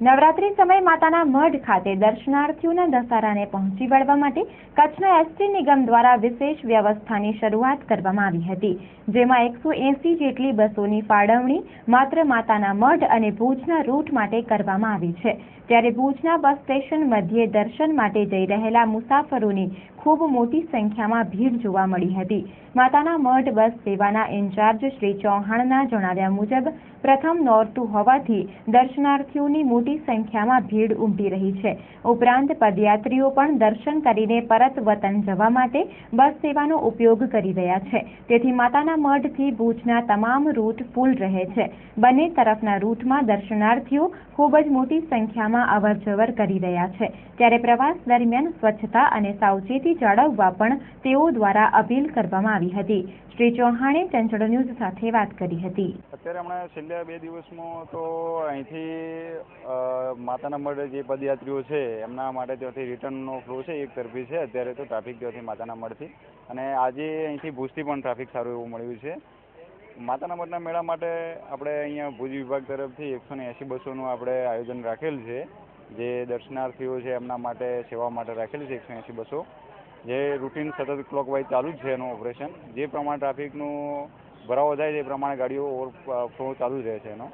નવરાત્રી સમયે માતાના મઢ ખાતે દર્શનાર્થીઓના ધસારાને પહોંચી વળવા માટે કચ્છના એસટી નિગમ દ્વારા વિશેષ વ્યવસ્થાની શરૂઆત કરવામાં આવી હતી, જેમાં 180 જેટલી બસોની ફાળવણી માત્ર માતાના મઢ અને ભુજના રૂટ માટે કરવામાં આવી છે. ત્યારે ભુજના બસ સ્ટેશન મધ્યે દર્શન માટે જઈ રહેલા મુસાફરોની ખૂબ મોટી સંખ્યામાં ભીડ જોવા મળી હતી. માતાના મઢ બસ સેવાના ઇન્ચાર્જ શ્રી ચૌહાણના જણાવ્યા મુજબ પ્રથમ નોરતું હોવાથી દર્શનાર્થીઓની મોટી સંખ્યામાં ભીડ ઉમટી રહી છે. ઉપરાંત પદયાત્રીઓ પણ દર્શન કરીને પરત વતન જવા માટે બસ સેવાનો ઉપયોગ કરી રહ્યા છે. તેથી માતાના મઢથી ભુજના તમામ રૂટ ફૂલ રહે છે. બંને તરફના રૂટમાં દર્શનાર્થીઓ ખૂબ જ મોટી સંખ્યામાં અવરજવર કરી રહ્યા છે. ત્યારે પ્રવાસ દરમિયાન સ્વચ્છતા અને સાવચેતી જાળવવા પણ તેઓ દ્વારા અપીલ કરવામાં આવી હતી. શ્રી ચૌહાણે ચંચળ ન્યૂઝ સાથે વાત કરી હતી. અત્યારે હમણાં છેલ્લા 2 દિવસમાં તો અહીંથી માતાના મઢ જે પદયાત્રીઓ છે એમના માટે ત્યાંથી રિટર્નનો ફ્લો છે એક તરફી છે. અત્યારે તો ટ્રાફિક ત્યાંથી માતાના મઢથી અને આજે અહીંથી ભુજથી પણ ટ્રાફિક સારું એવું મળ્યું છે. માતાના મઢના મેળા માટે આપણે અહીંયા ભુજ વિભાગ તરફથી 180 બસોનું આપણે આયોજન રાખેલ છે. જે દર્શનાર્થીઓ છે એમના માટે સેવા માટે રાખેલી છે 180 બસો, જે રૂટીન સતત ક્લોકવાઇઝ ચાલુ જ છે એનું ઓપરેશન. જે પ્રમાણે ટ્રાફિકનું ભરાવો થાય છે એ પ્રમાણે ગાડીઓ ઓવરફ્લો ચાલુ જ રહે છે એનો.